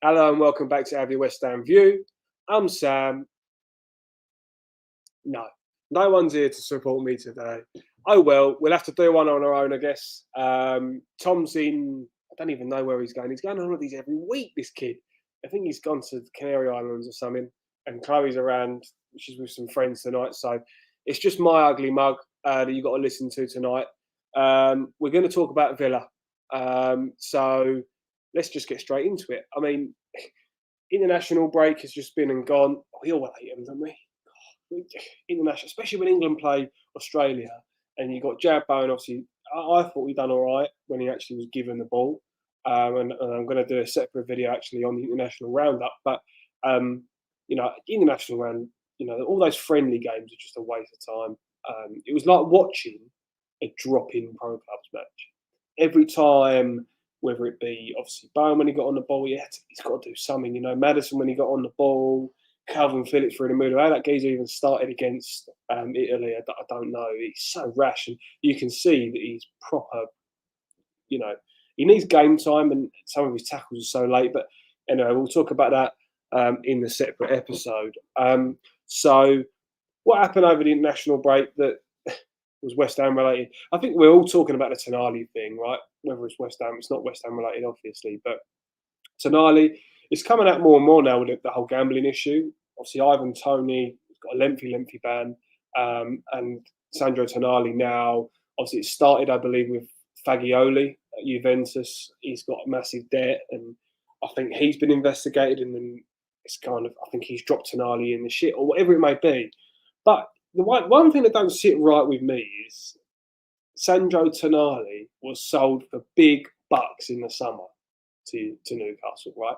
Hello and welcome back to Have Your West Ham View. I'm Sam. No one's here to support me today. Oh well, we'll have to do one on our own, I guess. Tom's in, I don't even know where he's going. He's going on holidays every week, this kid. I think he's gone to the Canary Islands or something. And Chloe's around, she's with some friends tonight. So it's just my ugly mug that you've got to listen to tonight. We're going to talk about Villa. So let's just get straight into it. I mean, international break has just been and gone. We all hate them, don't we? International, especially when England play Australia, and you got Jared Bowen. Obviously, I thought he'd done all right when he actually was given the ball. And I'm going to do a separate video actually on the international roundup. But international round, all those friendly games are just a waste of time. It was like watching a drop-in pro clubs match every time. Whether it be obviously Bowen when he got on the ball, he's got to do something. Madison when he got on the ball, Calvin Phillips through the middle. How that geezer even started against Italy, I don't know. He's so rash, and you can see that he's proper. He needs game time, and some of his tackles are so late. But anyway, we'll talk about that in the separate episode. So, what happened over the international break that was West Ham related? I think we're all talking about the Tonali thing, right? Whether it's West Ham, it's not West Ham related, obviously, but Tonali is coming out more and more now with the whole gambling issue. Obviously, Ivan Toney has got a lengthy ban, and Sandro Tonali now. Obviously, it started, I believe, with Fagioli at Juventus. He's got massive debt, and I think he's been investigated, and then it's I think he's dropped Tonali in the shit or whatever it may be. But the one thing that don't sit right with me is Sandro Tonali was sold for big bucks in the summer to Newcastle, right?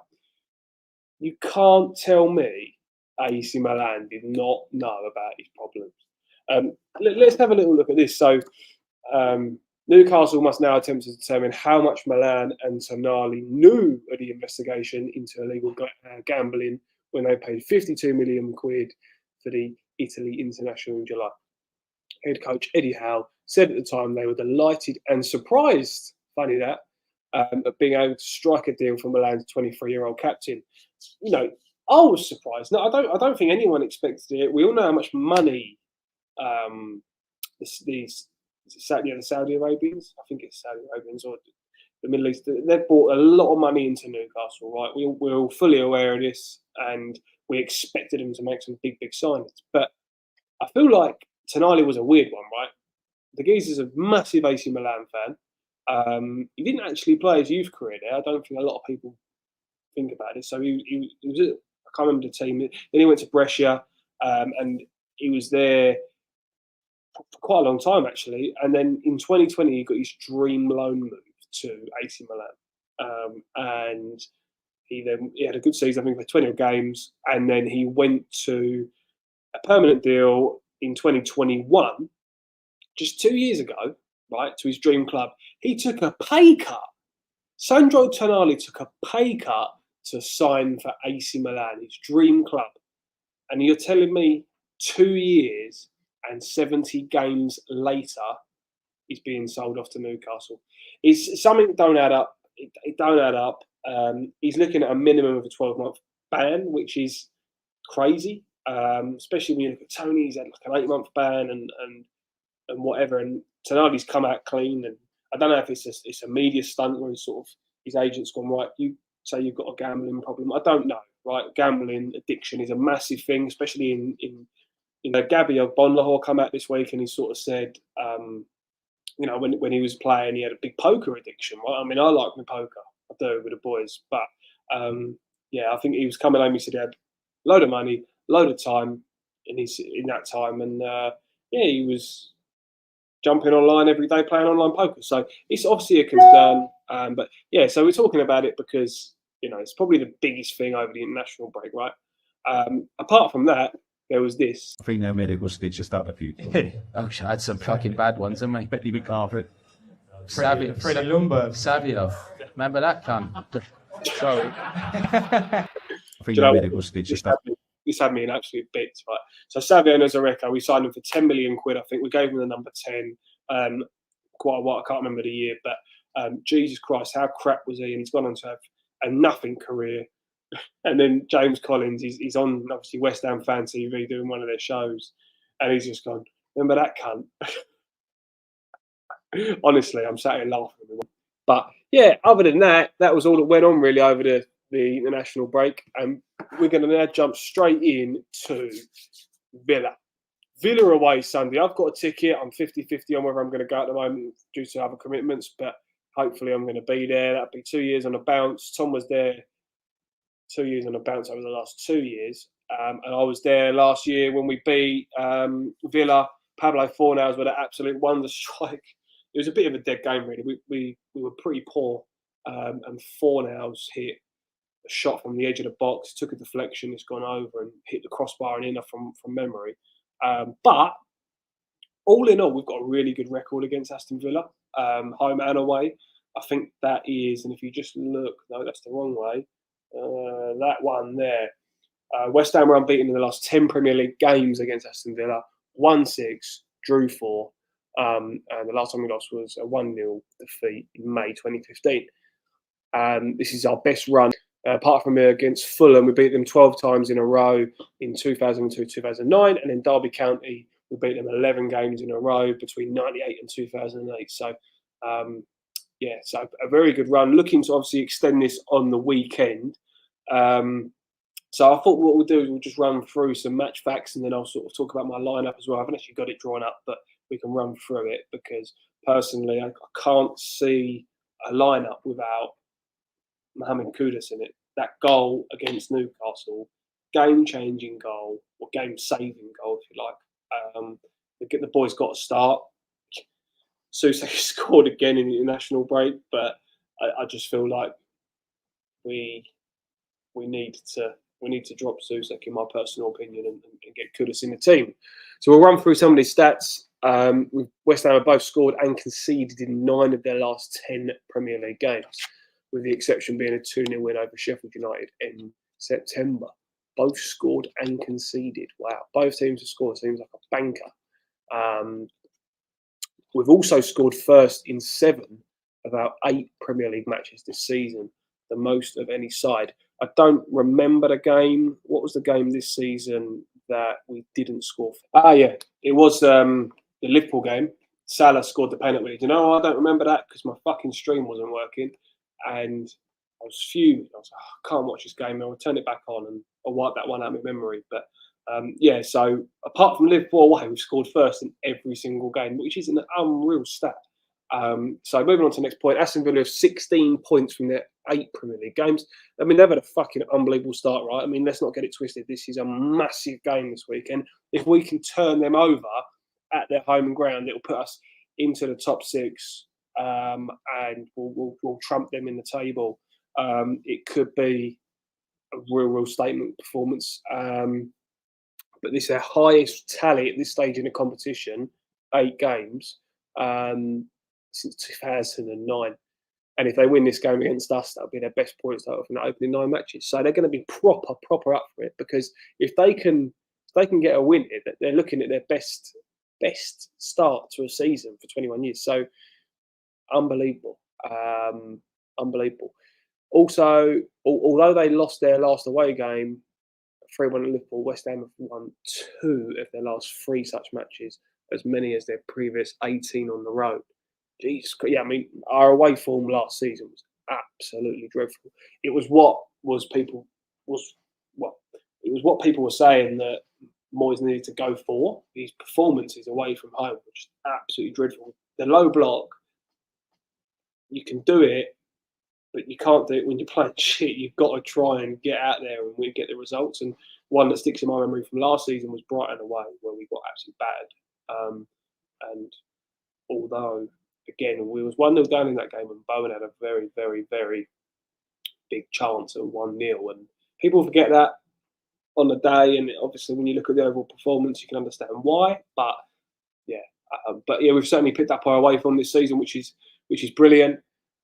You can't tell me AC Milan did not know about his problems. Let's have a little look at this. So Newcastle must now attempt to determine how much Milan and Tonali knew of the investigation into illegal gambling when they paid 52 million quid for the Italy international in July. Head coach Eddie Howe said at the time they were delighted and surprised, funny that, at being able to strike a deal for Milan's 23-year-old captain. I was surprised. No, I don't think anyone expected it. We all know how much money the Saudi Arabians, I think it's Saudi Arabians or the Middle East, they've brought a lot of money into Newcastle, right? We're all fully aware of this, and we expected them to make some big signings. But I feel like Tonali was a weird one, right? The geezer's a massive AC Milan fan. He didn't actually play his youth career there. I don't think a lot of people think about it. So he was, I can't remember the team. Then he went to Brescia, and he was there for quite a long time, actually. And then in 2020, he got his dream loan move to AC Milan. And he had a good season, I think, for 20 games. And then he went to a permanent deal in 2021, just 2 years ago, right, to his dream club. He took a pay cut. Sandro Tonali took a pay cut to sign for AC Milan, his dream club. And you're telling me 2 years and 70 games later, he's being sold off to Newcastle. It's something that don't add up. It don't add up. He's looking at a minimum of a 12-month ban, which is crazy. Especially when you look at Tony, he's had like an 8-month ban and whatever. And Tonali's come out clean. And I don't know if it's a media stunt where his agent's gone, right, you say you've got a gambling problem. I don't know, right? Gambling addiction is a massive thing, especially in Gabby Bonlahor come out this week and he sort of said, when he was playing, he had a big poker addiction, right? I mean, I like my poker. I do with the boys. But, I think he was coming home, he said he had a load of money, load of time in that time. And, he was jumping online every day playing online poker. So it's obviously a concern. So we're talking about it because, it's probably the biggest thing over the international break, right? Apart from that, there was this. I think they made a good stitch just out a few. I had some fucking bad ones, haven't we? Betty McCarthy. Savio. Remember that cunt? Sorry. I think they made a good stitch just out. This had me in absolute bits, right? So Savio Nazareka, we signed him for 10 million quid. I think we gave him the number 10. Quite a while, I can't remember the year, but Jesus Christ, how crap was he? And he's gone on to have a nothing career. And then James Collins, he's on obviously West Ham Fan TV doing one of their shows, and he's just gone, remember that cunt? Honestly, I'm sat here laughing. But yeah, other than that, that was all that went on really over the international break. And we're going to now jump straight in to Villa. Villa away Sunday. I've got a ticket. I'm 50-50 on whether I'm going to go at the moment due to other commitments, but hopefully I'm going to be there. That'll be 2 years on a bounce. Tom was there 2 years on a bounce over the last 2 years. And I was there last year when we beat Villa. Pablo Fornals with an absolute wonder strike. It was a bit of a dead game, really. We were pretty poor. And Fornals hit a shot from the edge of the box, took a deflection, it's gone over and hit the crossbar and in from memory. But all in all, we've got a really good record against Aston Villa, home and away. I think that is, and if you just look, no, that's the wrong way. That one there. West Ham were unbeaten in the last 10 Premier League games against Aston Villa. 1-6, drew 4. And the last time we lost was a 1-0 defeat in May 2015. This is our best run. Apart from against Fulham, we beat them 12 times in a row in 2002, 2009. And then Derby County, we beat them 11 games in a row between 98 and 2008. So, so a very good run. Looking to obviously extend this on the weekend. So I thought what we'll do is we'll just run through some match facts and then I'll sort of talk about my lineup as well. I haven't actually got it drawn up, but we can run through it because personally I can't see a lineup without Mohamed Kudus in it. That goal against Newcastle, game-changing goal or game-saving goal, if you like. The boys got to start. Soucek scored again in the international break, but I just feel like we need to drop Soucek, in my personal opinion, and get Kudus in the team. So we'll run through some of these stats. West Ham have both scored and conceded in 9 of their last 10 Premier League games, with the exception being a 2-0 win over Sheffield United in September. Both scored and conceded. Wow. Both teams have scored. Seems like a banker. We've also scored first in 7 of our 8 Premier League matches this season, the most of any side. I don't remember the game. What was the game this season that we didn't score? It was the Liverpool game. Salah scored the penalty. You know, I don't remember that because my fucking stream wasn't working. And I was fuming. I was like, I can't watch this game. I'll turn it back on and I'll wipe that one out of my memory. But so apart from Liverpool away, we've scored first in every single game, which is an unreal stat. So moving on to the next point, Aston Villa have 16 points from their 8 Premier League games. I mean, they've had a fucking unbelievable start, right? I mean, let's not get it twisted. This is a massive game this weekend. If we can turn them over at their home ground, it'll put us into the top 6. And we'll trump them in the table. It could be a real statement performance. But this is their highest tally at this stage in the competition, 8 games, since 2009. And if they win this game against us, that'll be their best points total from the opening 9 matches. So they're going to be proper up for it, because if they can get a win, they're looking at their best start to a season for 21 years. So unbelievable. Unbelievable. Also, although they lost their last away game, 3-1 at Liverpool, West Ham have won 2 of their last 3 such matches, as many as their previous 18 on the road. Jesus, yeah, I mean, our away form last season was absolutely dreadful. It was what people were saying that Moyes needed to go for. These performances away from home were just absolutely dreadful. The low block, you can do it, but you can't do it when you're playing shit. You've got to try and get out there and get the results. And one that sticks in my memory from last season was Brighton away, where we got absolutely bad. And although, again, we was 1-0 down in that game, and Bowen had a very, very, very big chance at 1-0. And people forget that on the day. And obviously, when you look at the overall performance, you can understand why. But we've certainly picked up our away form this season, which is brilliant.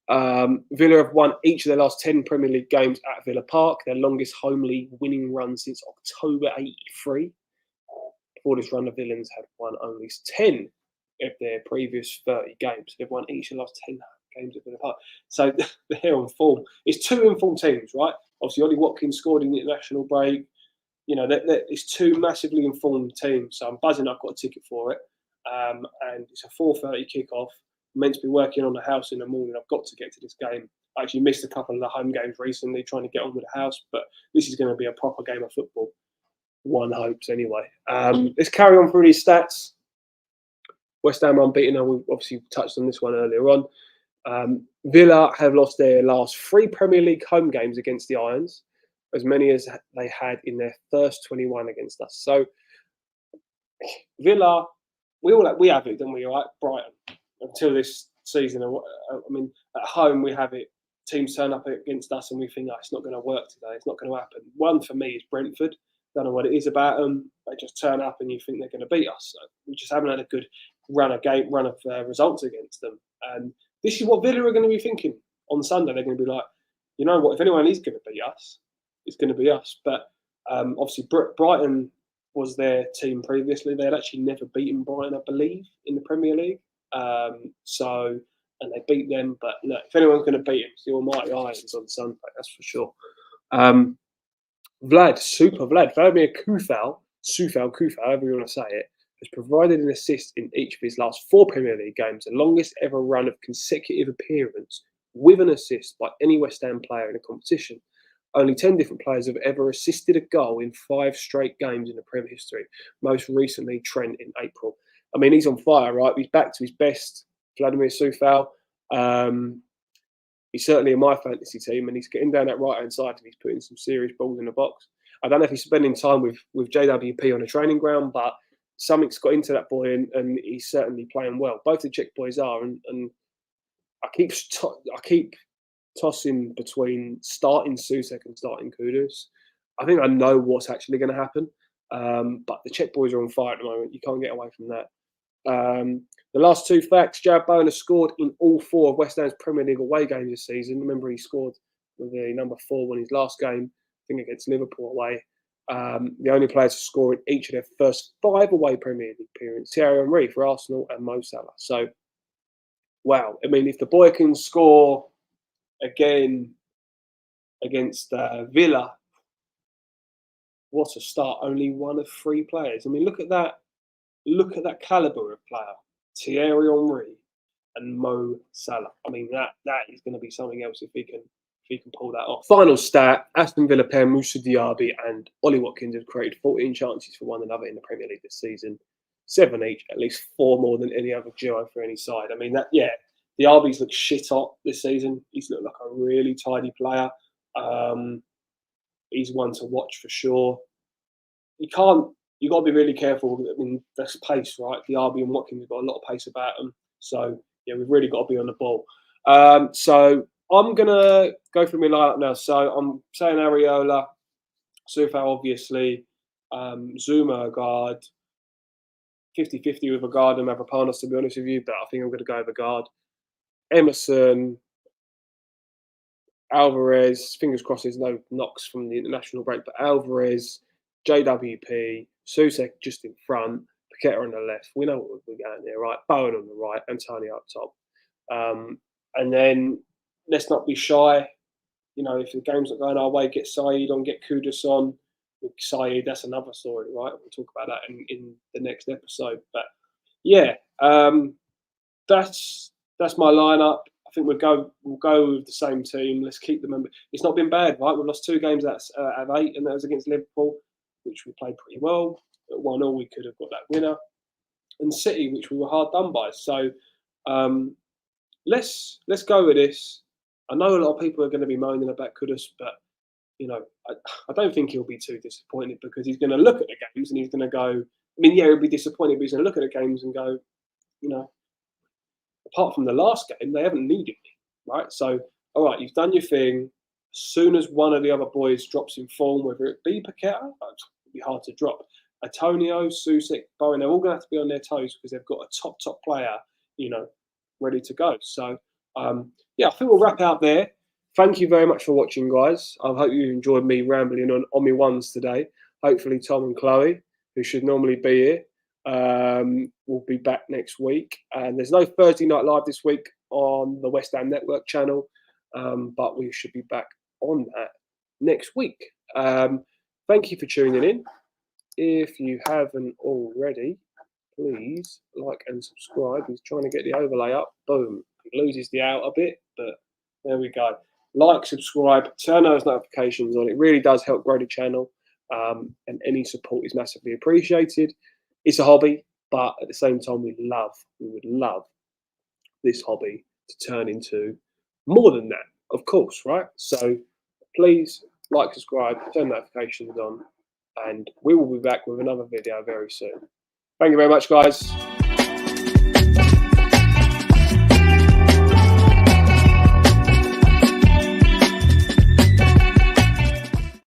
Villa have won each of their last 10 Premier League games at Villa Park, their longest home league winning run since October '83. Before this run, the Villains had won only 10 of their previous 30 games. They've won each of the last 10 games at Villa Park. So they're on form. It's 2 informed teams, right? Obviously, Ollie Watkins scored in the international break. You know, it's 2 massively informed teams. So I'm buzzing. I've got a ticket for it, and it's a 4:30 kickoff. I'm meant to be working on the house in the morning. I've got to get to this game. I actually missed a couple of the home games recently, trying to get on with the house. But this is going to be a proper game of football. One hopes, anyway. Let's carry on through these stats. West Ham are unbeaten. And we've obviously touched on this one earlier on. Villa have lost their last 3 Premier League home games against the Irons, as many as they had in their first 21 against us. So Villa, we have it, don't we? Right, Brighton until this season. I mean, at home we have it. Teams turn up against us and we think, it's not going to work today. It's not going to happen. One for me is Brentford. Don't know what it is about them. They just turn up and you think they're going to beat us. So we just haven't had a good run of results against them. And this is what Villa are going to be thinking on Sunday. They're going to be like, you know what? If anyone is going to beat us, it's going to be us. But obviously, Brighton was their team previously. They had actually never beaten Brighton, I believe, in the Premier League. And they beat them. But look, if anyone's going to beat them, it's the almighty Irons on Sunday. That's for sure. Vladimir Coufal, however you want to say it, has provided an assist in each of his last 4 Premier League games, the longest ever run of consecutive appearance with an assist by any West Ham player in a competition. Only 10 different players have ever assisted a goal in 5 straight games in the Prem history, most recently Trent in April. I mean, he's on fire, right? He's back to his best, Vladimir Coufal. He's certainly in my fantasy team, and he's getting down that right-hand side and he's putting some serious balls in the box. I don't know if he's spending time with JWP on a training ground, but something's got into that boy, and he's certainly playing well. Both the Czech boys are, and I keep tossing between starting Susek and starting Kudus. I think I know what's actually going to happen, but the Czech boys are on fire at the moment. You can't get away from that. The last 2 facts: Jared Bowen has scored in all 4 of West Ham's Premier League away games this season. Remember, he scored with the number 4 in his last game, I think against Liverpool away. The only players to score in each of their first 5 away Premier League appearances: Thierry Henry for Arsenal and Mo Salah. So, wow. I mean, if the boy can score again against Villa, what a start. Only 1 of 3 players. I mean, look at that. Look at that calibre of player. Thierry Henry and Mo Salah. I mean, that is going to be something else if he can pull that off. Final stat: Aston Villa pair Moussa Diaby and Ollie Watkins have created 14 chances for one another in the Premier League this season. 7 each, at least 4 more than any other duo for any side. I mean, Diaby's looked shit hot this season. He's looked like a really tidy player. He's one to watch for sure. You've got to be really careful. I mean, that's pace, right? Diaby and Watkins have got a lot of pace about them. So, yeah, we've really got to be on the ball. So I'm going to go through my lineup now. So I'm saying Areola, Coufal, obviously, Zuma, a guard, 50-50 with a guard and Mavropanos, to be honest with you, but I think I'm going to go with a guard. Emerson, Alvarez, fingers crossed there's no knocks from the international break, but Alvarez, JWP, Susek just in front, Paqueta on the left. We know what we're going there, right? Bowen on the right, Antonio up top. And then let's not be shy. You know, if the game's not going our way, get Saeed on, get Kudus on. With Saeed, that's another story, right? We'll talk about that in the next episode. But yeah, that's my lineup. I think we'll go with the same team. Let's keep the member. It's not been bad, right? We've lost 2 games out of 8, and that was against Liverpool, which we played pretty well. At 1-1, we could have got that winner, and City, which we were hard done by. So let's go with this. I know a lot of people are going to be moaning about Kudus, but you know, I don't think he'll be too disappointed, because he's going to look at the games and he's going to go. I mean, yeah, he'll be disappointed, but he's going to look at the games and go, you know, apart from the last game, they haven't needed me, right? So, all right, you've done your thing. As soon as one of the other boys drops in form, whether it be Paqueta, it'll be hard to drop. Antonio, Susek, Bowen, they're all going to have to be on their toes, because they've got a top player, you know, ready to go. So, yeah, I think we'll wrap out there. Thank you very much for watching, guys. I hope you enjoyed me rambling on my ones today. Hopefully Tom and Chloe, who should normally be here, We'll be back next week. And there's no Thursday Night Live this week on the West Ham Network channel, but we should be back on that next week. Thank you for tuning in. If you haven't already, please like and subscribe. He's trying to get the overlay up. Boom. He loses the out a bit, but there we go. Like, subscribe, turn those notifications on. It really does help grow the channel, and any support is massively appreciated. It's a hobby, but at the same time, we would love this hobby to turn into more than that, of course, right? So please like, subscribe, turn notifications on, and we will be back with another video very soon. Thank you very much, guys.